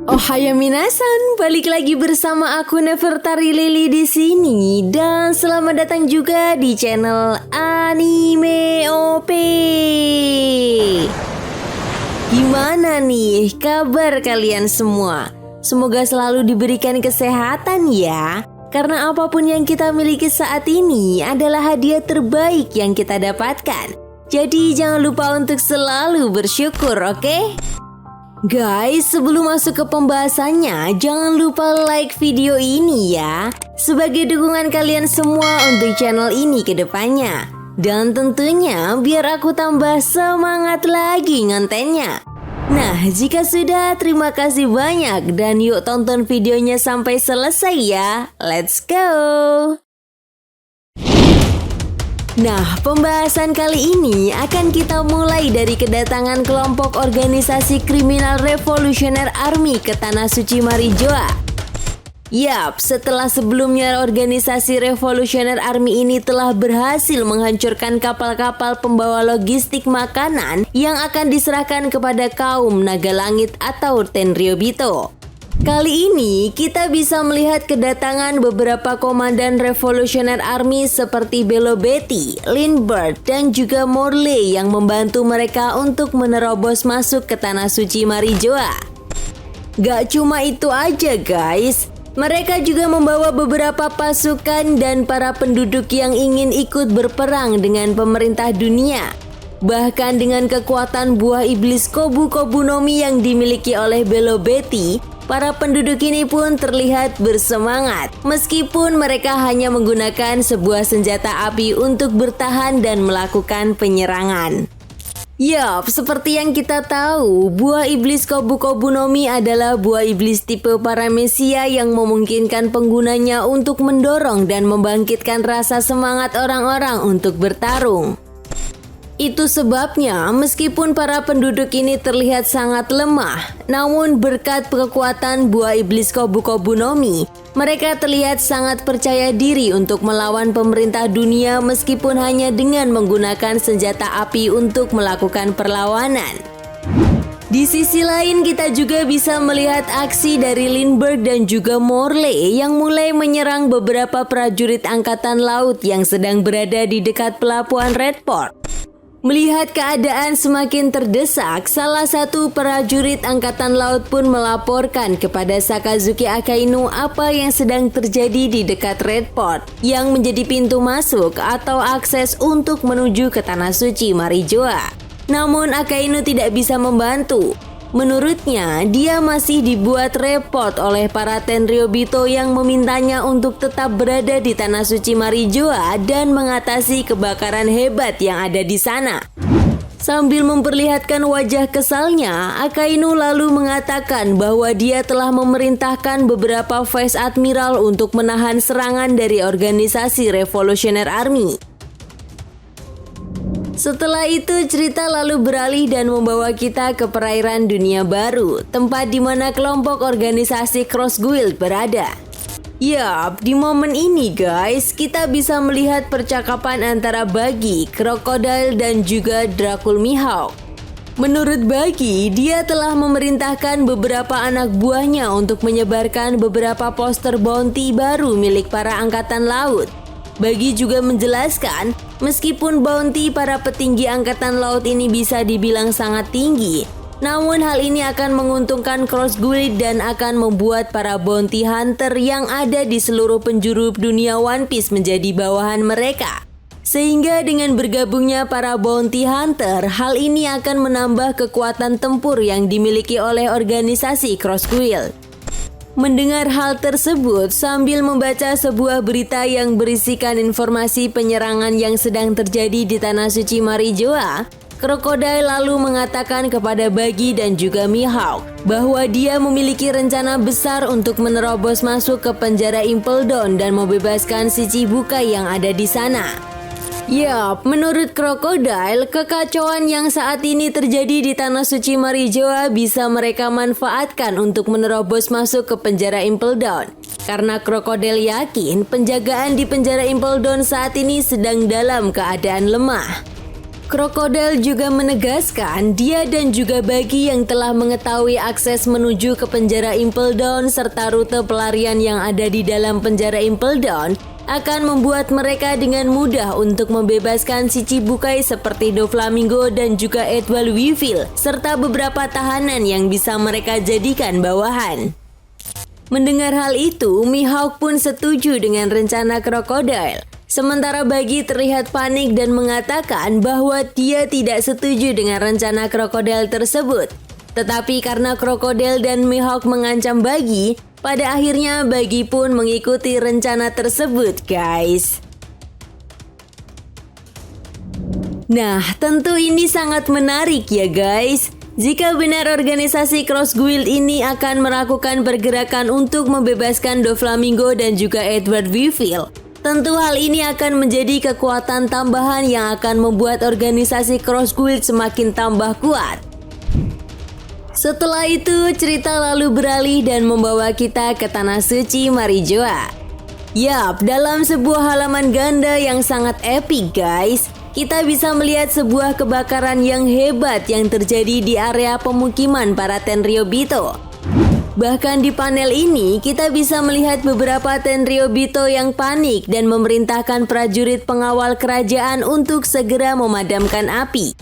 Ohayou minasan, balik lagi bersama aku Nefertari Lily di sini dan selamat datang juga di channel Anime OP. Gimana nih kabar kalian semua? Semoga selalu diberikan kesehatan ya. Karena apapun yang kita miliki saat ini adalah hadiah terbaik yang kita dapatkan. Jadi jangan lupa untuk selalu bersyukur, oke? Guys, sebelum masuk ke pembahasannya, jangan lupa like video ini ya, sebagai dukungan kalian semua untuk channel ini ke depannya. Dan tentunya biar aku tambah semangat lagi ngontennya. Nah, jika sudah, terima kasih banyak dan yuk tonton videonya sampai selesai ya. Let's go! Nah, pembahasan kali ini akan kita mulai dari kedatangan kelompok organisasi kriminal Revolutionary Army ke Tanah Suci Marijoa. Yap, setelah sebelumnya organisasi Revolutionary Army ini telah berhasil menghancurkan kapal-kapal pembawa logistik makanan yang akan diserahkan kepada kaum Naga Langit atau Tenryubito. Kali ini kita bisa melihat kedatangan beberapa komandan Revolutionary Army seperti Belo Betty, Lindbergh, dan juga Morley yang membantu mereka untuk menerobos masuk ke Tanah Suci Marijoa. Gak cuma itu aja guys, mereka juga membawa beberapa pasukan dan para penduduk yang ingin ikut berperang dengan pemerintah dunia. Bahkan dengan kekuatan buah iblis Kobu Kobu no Mi yang dimiliki oleh Belo Betty, para penduduk ini pun terlihat bersemangat meskipun mereka hanya menggunakan sebuah senjata api untuk bertahan dan melakukan penyerangan. Yup, seperti yang kita tahu, buah iblis Kobu Kobu no Mi adalah buah iblis tipe paramesia yang memungkinkan penggunanya untuk mendorong dan membangkitkan rasa semangat orang-orang untuk bertarung. Itu sebabnya meskipun para penduduk ini terlihat sangat lemah, namun berkat kekuatan buah iblis Kobu Kobu no Mi, mereka terlihat sangat percaya diri untuk melawan pemerintah dunia meskipun hanya dengan menggunakan senjata api untuk melakukan perlawanan. Di sisi lain kita juga bisa melihat aksi dari Lindbergh dan juga Morley yang mulai menyerang beberapa prajurit angkatan laut yang sedang berada di dekat pelabuhan Redport. Melihat keadaan semakin terdesak, salah satu prajurit angkatan laut pun melaporkan kepada Sakazuki Akainu apa yang sedang terjadi di dekat Redport, yang menjadi pintu masuk atau akses untuk menuju ke Tanah Suci Marijoa. Namun Akainu tidak bisa membantu. Menurutnya, dia masih dibuat repot oleh para Tenryubito yang memintanya untuk tetap berada di Tanah Suci Marijoa dan mengatasi kebakaran hebat yang ada di sana. Sambil memperlihatkan wajah kesalnya, Akainu lalu mengatakan bahwa dia telah memerintahkan beberapa Vice Admiral untuk menahan serangan dari organisasi Revolutionary Army. Setelah itu cerita lalu beralih dan membawa kita ke perairan dunia baru, tempat di mana kelompok organisasi Cross Guild berada. Yap, di momen ini guys, kita bisa melihat percakapan antara Buggy, Crocodile, dan juga Dracul Mihawk. Menurut Buggy, dia telah memerintahkan beberapa anak buahnya untuk menyebarkan beberapa poster bounty baru milik para angkatan laut. Buggy juga menjelaskan, meskipun bounty para petinggi angkatan laut ini bisa dibilang sangat tinggi, namun hal ini akan menguntungkan Cross Guild dan akan membuat para bounty hunter yang ada di seluruh penjuru dunia One Piece menjadi bawahan mereka. Sehingga dengan bergabungnya para bounty hunter, hal ini akan menambah kekuatan tempur yang dimiliki oleh organisasi Cross Guild. Mendengar hal tersebut sambil membaca sebuah berita yang berisikan informasi penyerangan yang sedang terjadi di Tanah Suci Marijoa, Crocodile lalu mengatakan kepada Buggy dan juga Mihawk bahwa dia memiliki rencana besar untuk menerobos masuk ke penjara Impel Down dan membebaskan si Chibukai yang ada di sana. Yap, menurut Crocodile, kekacauan yang saat ini terjadi di Tanah Suci Marijoa bisa mereka manfaatkan untuk menerobos masuk ke penjara Impel Down. Karena Crocodile yakin penjagaan di penjara Impel Down saat ini sedang dalam keadaan lemah. Crocodile juga menegaskan dia dan juga Buggy yang telah mengetahui akses menuju ke penjara Impel Down serta rute pelarian yang ada di dalam penjara Impel Down akan membuat mereka dengan mudah untuk membebaskan si Chibukai seperti Doflamingo dan juga Edward Weevil serta beberapa tahanan yang bisa mereka jadikan bawahan. Mendengar hal itu, Mihawk pun setuju dengan rencana Crocodile. Sementara Buggy terlihat panik dan mengatakan bahwa dia tidak setuju dengan rencana Crocodile tersebut. Tetapi karena Crocodile dan Mihawk mengancam Buggy, pada akhirnya Buggy pun mengikuti rencana tersebut, guys. Nah, tentu ini sangat menarik ya guys. Jika benar organisasi Cross Guild ini akan melakukan pergerakan untuk membebaskan Doflamingo dan juga Edward Weevil, tentu hal ini akan menjadi kekuatan tambahan yang akan membuat organisasi Cross Guild semakin tambah kuat. Setelah itu, cerita lalu beralih dan membawa kita ke Tanah Suci Marijoa. Yap, dalam sebuah halaman ganda yang sangat epik guys, kita bisa melihat sebuah kebakaran yang hebat yang terjadi di area pemukiman para Tenryobito. Bahkan di panel ini, kita bisa melihat beberapa Tenryobito yang panik dan memerintahkan prajurit pengawal kerajaan untuk segera memadamkan api.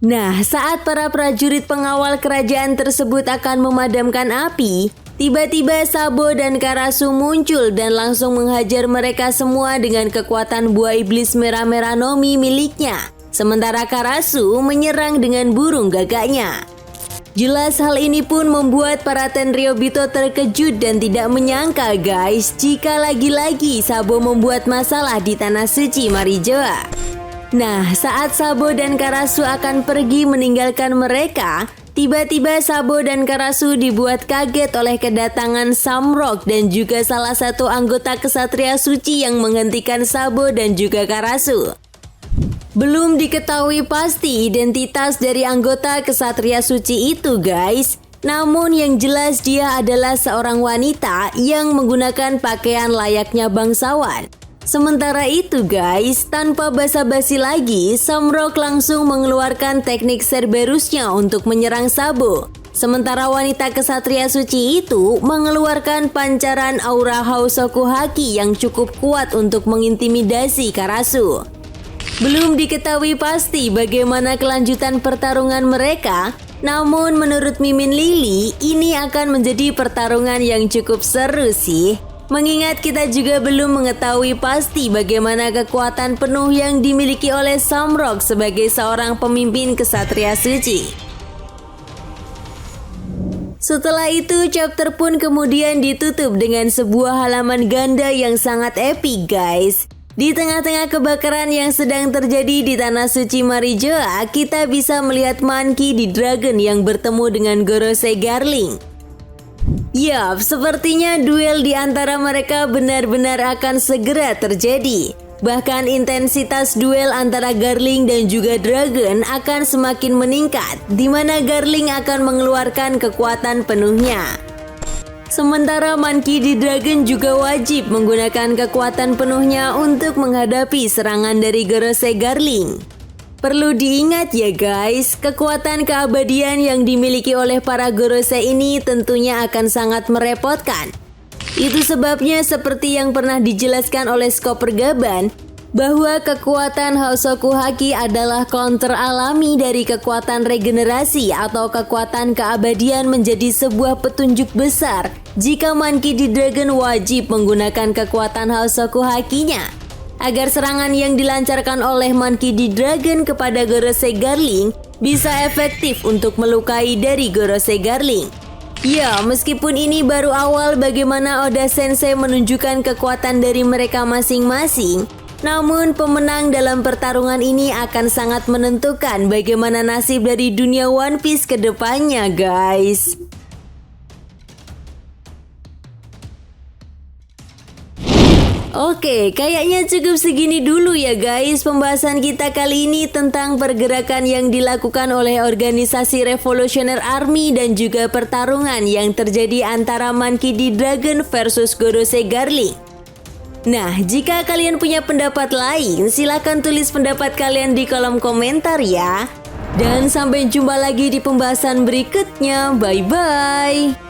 Nah, saat para prajurit pengawal kerajaan tersebut akan memadamkan api, tiba-tiba Sabo dan Karasu muncul dan langsung menghajar mereka semua dengan kekuatan buah iblis merah-merah Nomi miliknya. Sementara Karasu menyerang dengan burung gagaknya. Jelas hal ini pun membuat para Tenryobito terkejut dan tidak menyangka guys jika lagi-lagi Sabo membuat masalah di Tanah Suci Marijoa. Nah, saat Sabo dan Karasu akan pergi meninggalkan mereka, tiba-tiba Sabo dan Karasu dibuat kaget oleh kedatangan Samrock dan juga salah satu anggota Kesatria Suci yang menghentikan Sabo dan juga Karasu. Belum diketahui pasti identitas dari anggota Kesatria Suci itu guys, namun yang jelas dia adalah seorang wanita yang menggunakan pakaian layaknya bangsawan. Sementara itu guys, tanpa basa-basi lagi, Samrock langsung mengeluarkan teknik Cerberusnya untuk menyerang Sabo. Sementara wanita Kesatria Suci itu mengeluarkan pancaran aura Housoku Haki yang cukup kuat untuk mengintimidasi Karasu. Belum diketahui pasti bagaimana kelanjutan pertarungan mereka, namun menurut Mimin Lily, ini akan menjadi pertarungan yang cukup seru sih. Mengingat kita juga belum mengetahui pasti bagaimana kekuatan penuh yang dimiliki oleh Samrock sebagai seorang pemimpin Kesatria Suci. Setelah itu, chapter pun kemudian ditutup dengan sebuah halaman ganda yang sangat epik guys. Di tengah-tengah kebakaran yang sedang terjadi di Tanah Suci Marijoa, kita bisa melihat Monkey D. Dragon yang bertemu dengan Gorosei Garling. Yap, sepertinya duel di antara mereka benar-benar akan segera terjadi. Bahkan intensitas duel antara Garling dan juga Dragon akan semakin meningkat, di mana Garling akan mengeluarkan kekuatan penuhnya. Sementara Monkey D. Dragon juga wajib menggunakan kekuatan penuhnya untuk menghadapi serangan dari Gorosei Garling. Perlu diingat ya guys, kekuatan keabadian yang dimiliki oleh para Gorosei ini tentunya akan sangat merepotkan. Itu sebabnya seperti yang pernah dijelaskan oleh Skopper Gaban, bahwa kekuatan Housoku Haki adalah counter alami dari kekuatan regenerasi atau kekuatan keabadian menjadi sebuah petunjuk besar jika Monkey D. Dragon wajib menggunakan kekuatan Housoku Hakinya. Agar serangan yang dilancarkan oleh Monkey D. Dragon kepada Gorosei Garling bisa efektif untuk melukai dari Gorosei Garling. Ya, meskipun ini baru awal bagaimana Oda Sensei menunjukkan kekuatan dari mereka masing-masing, namun pemenang dalam pertarungan ini akan sangat menentukan bagaimana nasib dari dunia One Piece ke depannya, guys. Oke, kayaknya cukup segini dulu ya guys pembahasan kita kali ini tentang pergerakan yang dilakukan oleh organisasi Revolutionary Army dan juga pertarungan yang terjadi antara Monkey D. Dragon versus Gorosei Garling. Nah, jika kalian punya pendapat lain, silahkan tulis pendapat kalian di kolom komentar ya. Dan sampai jumpa lagi di pembahasan berikutnya. Bye-bye.